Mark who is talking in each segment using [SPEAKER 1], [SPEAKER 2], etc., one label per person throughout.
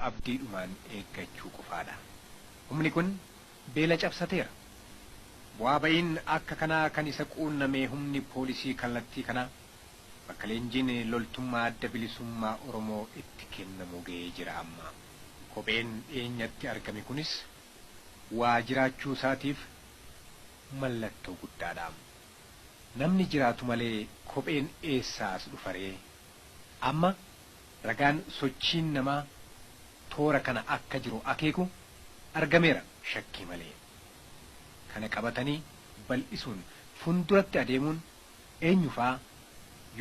[SPEAKER 1] abdiidhumaan eeggachuu qofaadha. Humni kun beela cabsateera. Bu'aa ba'iin akka kanaa kan isa quunname humni poolisii kallattii kanaa bakka leenjiin loltummaa adda bilisummaa Oromoo itti kennamu ga'ee jira amma. Kopheen dhiyeenyatti argame kunis waa jiraachuu isaatiif mallattoo guddaadha. Namni jiraatu malee kopheen eessaa as dhufaree? Amma ragaan sochiin namaa toora kana akka jiru akeeku argameera shakkii malee. Kana qabatanii bal'isuun funduratti adeemuun eenyufaa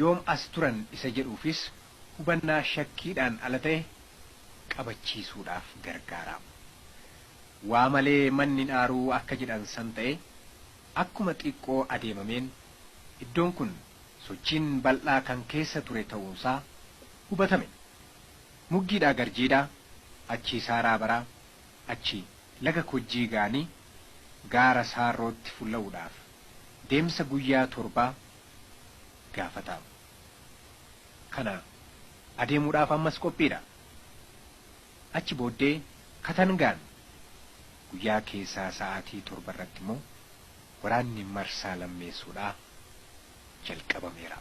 [SPEAKER 1] yoom as turan isa jedhuufis hubannaa shakkiidhaan ala ta'e qabachiisuudhaaf gargaara. Waa malee manni dhaaruu akka jedhan san ta'e akkuma xiqqoo adeemameen iddoon kun sochiin bal'aa kan keessa ture ta'uusaa hubatame. Muggiidhaa garjiidhaa achi saaraa baraa achi laga kojjii gaanii gaara saarrootti fulla'uudhaaf deemsa guyyaa 7 gaafata. Kana adeemuudhaaf ammas qophiidha. Achi booddee Katangaan guyyaa keessaa sa'aatii 7 irratti immoo waraanni marsaa lammeessuudhaa jalqabameera.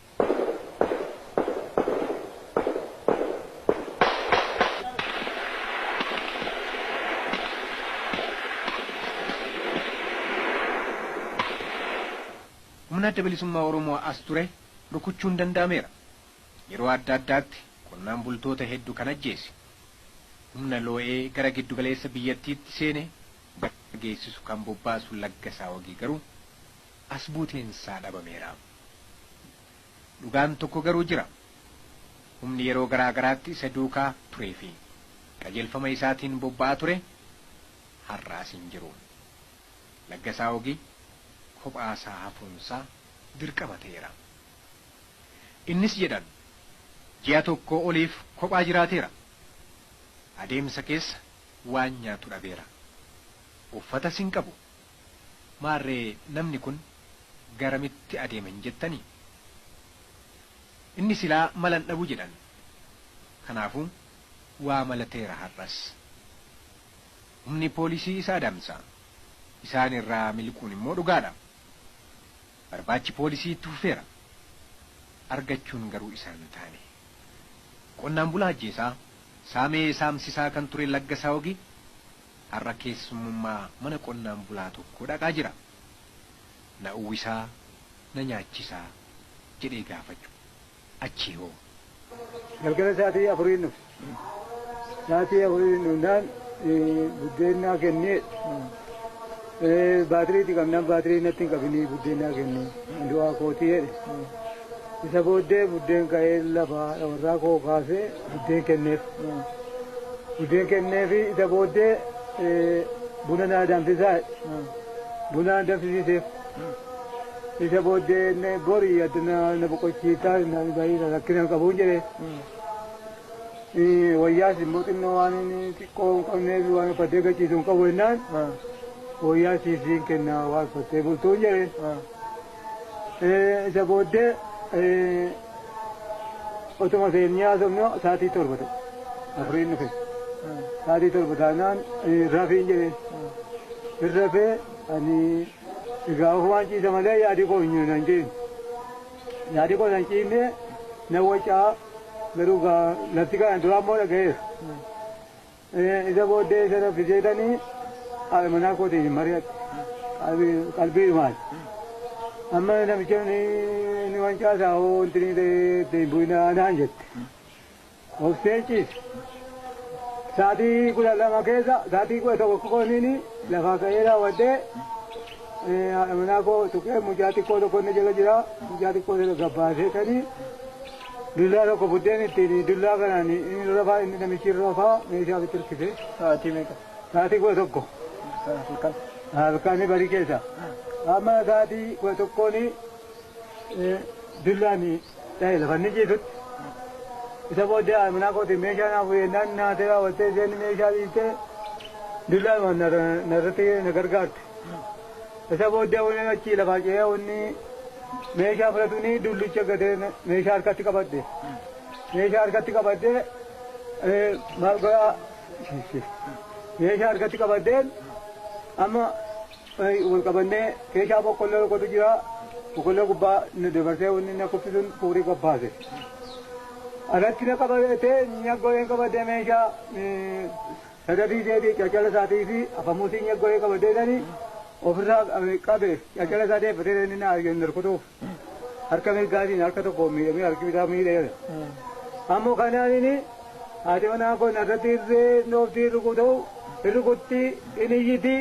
[SPEAKER 1] Humna adda bilisummaa Oromoo as ture rukuchuun danda'ameera. Yeroo adda addaatti qonnaan bultoota hedduu kan ajjeese. Humna loo'ee gara giddu galeessa biyyattiitti seene geessisu kan bobbaasu Laggasaa Wagii garuu as buuteensaa dhabameera. Dhugaan tokko garuu jira. Humni yeroo garaa garaatti isa duukaa turee fi qajeelfama isaatiin bobba'aa ture har'aas hin jiru. Laggasaa Wagii kophaasaa hafuunsaa dirqama ta'eera. Innis jedhan ji'a tokko oliif kophaa jiraateera. Adeemsa keessa waan nyaatu dhabeera. Uffatas hin qabu. Maarree namni kun garamitti adeeman jettanii? Inni silaa malan dhabu jedhan. Kanaafuu waa malateera har'as. Humni poolisii isa adamsa. Isaan irraa miliquun immoo dhugaadha. Barbaachi poolisii itti fufeera. Argachuun garuu isaan taane. Qonnaan bulaa ajjeesaa saamee saamsisaa kan ture Laggasaa Wagii har'a keessummaa mana qonnaan bulaa tokko dhaqaa jira. Na uwwisaa na nyaachisaa jedhee gaafachuu. Achi hoo.
[SPEAKER 2] Galgala sa'aatii 4 nuuf. Sa'aatii 4 nuunaan buddeenaa kennee baatiriitti qabnaan baatirii natti hin qabinii buddeenaa kennee du'aa kootii jedhe. Isa booddee buddeen ka'ee lafa warraa koo kaasee buddeen kenneef. Buddeen kenneefi isa booddee buna naa danfisaa buna danfisiiseef. Isa booddee borii addunyaa na boqochiisaa na baay'ee rakkina qabuun jedhee. Wayyaas immoo xinnoo waan xiqqoo hin qabneef waan uffatee gachiisu hin qabu jennaan wayyaa siisiin kennaa waan uffattee bultuun jedhee. Isa booddee otuma seenyaa somnoo sa'aatii 7 ta'e. Afuriin dhufe. Sa'aatii 7 taanaan rafiin jedhee. Irrafee ani egaa ofumaan ciisa malee yaadii koo hin nan ciisne. Yaadii koo nan ciisne na wacaa garuu lafti kan duraa immoo dhaga'eera. Isa booddee isa raffiseetanii manaa kootiin mari'atte. Qalbiidhumaan. Amma namicha ni wancaasaa wanti ni ta'e bu'inaa naan jette. Obseen ciise. Sa'aatii 12 keessa sa'aatii 11 qoqqooniin lafaa ka'ee raawwadhee manaa koo tuqee mucaa xiqqoo tokko inni jala jira. Mucaa xiqqoo isa gabbaaseetanii dullaa tokko buddeen ittiin dullaa kanaan inni rafaa inni namichi rafaa meeshaa bitti hirkise.
[SPEAKER 3] Sa'aatii meeqa?
[SPEAKER 2] Sa'aatii 11. Halkanii barii keessa. Amma sa'aatii 11 dullaan ta'e lafa inni ciisutti. Isa booddee manaa kootiin meeshaa naaf yennaan naatee raawwattee isheen meeshaa dhiistee dullaan narratti na gargaarte. Isa booddee wanni achi lafaa ce'ee wanni meeshaa fudhatuni dullicha gadee meeshaa harkatti qabadde. Meeshaa harkatti qabadde meeshaa harkatti qabaddeen amma wal qabannee keeshaa boqqolloo qotu jira boqqolloo gubbaa dabarsee wanni na kuffisuun fuurii qophaase. Alatti na qabatee nyaggoleen qabatee meeshaa sadadii deebii caccala isaatii fi afamuutii nyaggolee qabateedhanii ofirraa qabe caccala isaa deeffatee inni na arginu narkutuuf harka mirgaatiin harka tokko miidhamee harki bitaa miidhee. Ammoo kanaanini haati manaa kun irratti irree nooftii rukuta'u rukutti inni iyyiti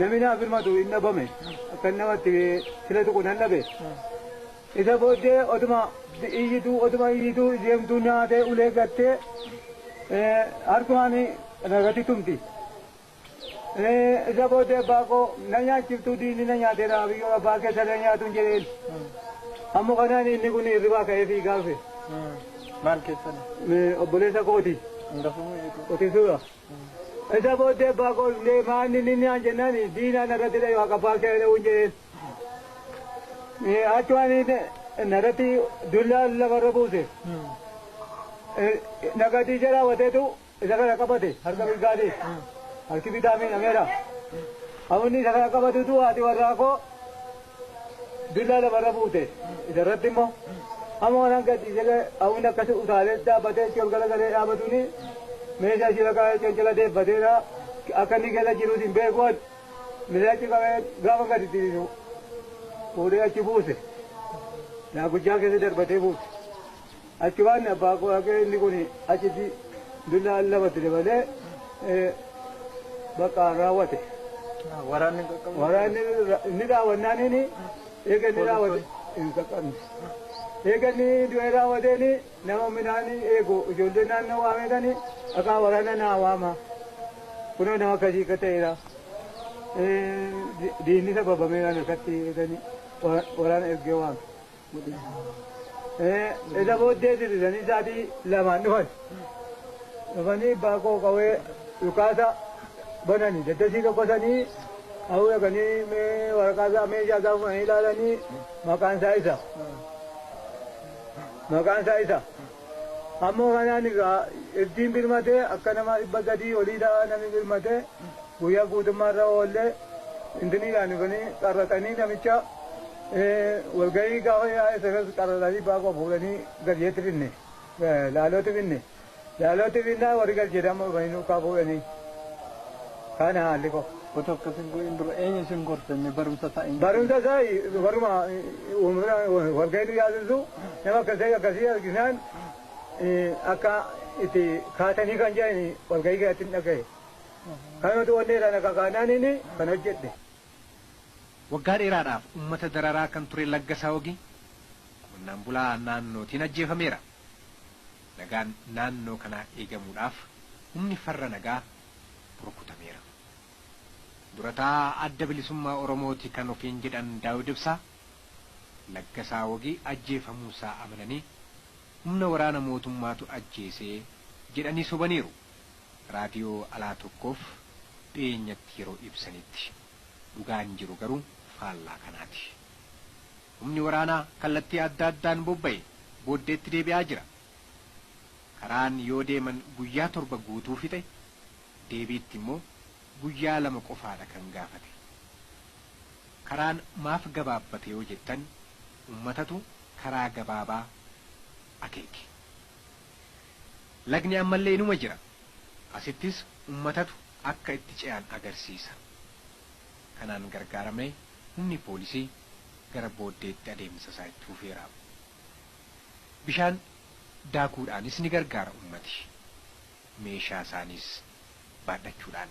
[SPEAKER 2] namni naaf hirmatu inni dhabame akka namatti sila tuqu nan dhabe. Isa booddee otuma iyyitu deemtuu naatee ulee gattee harkumaan nagatti tumti. Isa booddee baakoo na nyaachiftuu diinni na nyaateera biyyoo abbaa keessa na nyaatuun jedheen. Ammoo kanaan inni kun hirribaa ka'ee fiigaa dhufe.
[SPEAKER 3] Maal keessan?
[SPEAKER 2] Obboleessa kooti. Qotisuudha. Isa booddee baakoo maanni inni naan jennaan diinaan irratti dhayu akka abbaa keessa dha'uun jedheen. Achumaan narratti dullaa lafarra buuse. Nagatii jala wateetu isa kana qabate harka mirgaatii. Harki bitaa miidhameera. Amunni isa kana qabatutu haati warraa koo dullaa lafarra buute. Isa irratti immoo amma waan gadhiisee amunni akkas utaalee dhaabbatee ol galagalee dhaabatuuni meeshaa ishee bakka cancala deeffateera akka inni keessa jiruus hin beekuun misaachi qabee gaafa gadi tirisu. Fuudhee achi buuse. Naaguchaa keessa darbatee buuse. Achi waan abbaa koo dhaqee inni kun achitti dullaa lamatti dabalee bakka raawwate. Waraanni inni raawwannaan inni eega inni raawwate hin qaqqabne. Eega inni du'ee raawwateen nama midhaan eegu ijoollee naannoo waametanii akka waraana naa waama. Kunoo nama akkasii akka ta'eera. Diinni sababamee kan akkatti eeganii. Waraana ergee waan. Isa booddee diriiranii isaatii lamaan dhufan. Dhufanii baakoo qawwee dhukaasa bananii daddasii tokkosanii hawuu eeganii waraqaa isaa meeshaa isaa fudhanii ilaalanii maqaan isaa isa. Maqaan isaa isa. Ammoo kanaan egaa ittiin birmatee akka nama 300 olii ta'a namni birmatee guyyaa guutummaarra oollee intiniidhaan dhufanii qarratanii namicha walgahii gaafa yaa'e sanas qarratanii baakoo fuudhanii galjeetti finne laalootti finne finnaa warri galjeedhaan dhufanii nuukaa fuudhanii kana haalli koo.
[SPEAKER 3] Otoo akkasiin go'iin dura eenyu isin gorfame barumsa isaa hin
[SPEAKER 2] barumsa isaa baruma walgahii yaasisu nama akkasii arginaan akka itti kaatanii kan jedhani walgahii keessatti hin dhagaye. Kanatu wanneedhaan akka kaanaaniin kan hojjedhe.
[SPEAKER 1] Waggaa dheeraadhaaf uummata dararaa kan ture Laggasaa Wagii qonnaan bulaa naannootiin ajjeefameera. Nagaan naannoo kanaa eegamuudhaaf humni farra nagaa rukutameera. Durataa adda bilisummaa Oromooti kan ofiin jedhan Daawud Ibsaa Laggasaa Wagii ajjeefamuusaa amananii humna waraana mootummaatu ajjeesee jedhanii sobaniiru. Raadiyoo alaa tokkoof dhiyeenyatti yeroo ibsanitti dhugaan jiru garuu faallaa kanaati. Humni waraanaa kallattii adda addaan bobba'e booddeetti deebi'aa jira. Karaan yoo deeman guyyaa 7 guutuu fixe deebiitti immoo guyyaa 2 qofaadha kan gaafate. Karaan maaf gabaabbate yoo jettan ummatatu karaa gabaabaa akeeke. Lagni ammallee inuma jira. Asittis ummatatu akka itti ce'an agarsiisa. Kanaan gargaaramee humni poolisii gara booddeetti adeemsa isaa itti fufeera. Bishaan daakuudhaanis ni gargaara ummati. Meeshaa isaaniis baadhachuudhaan.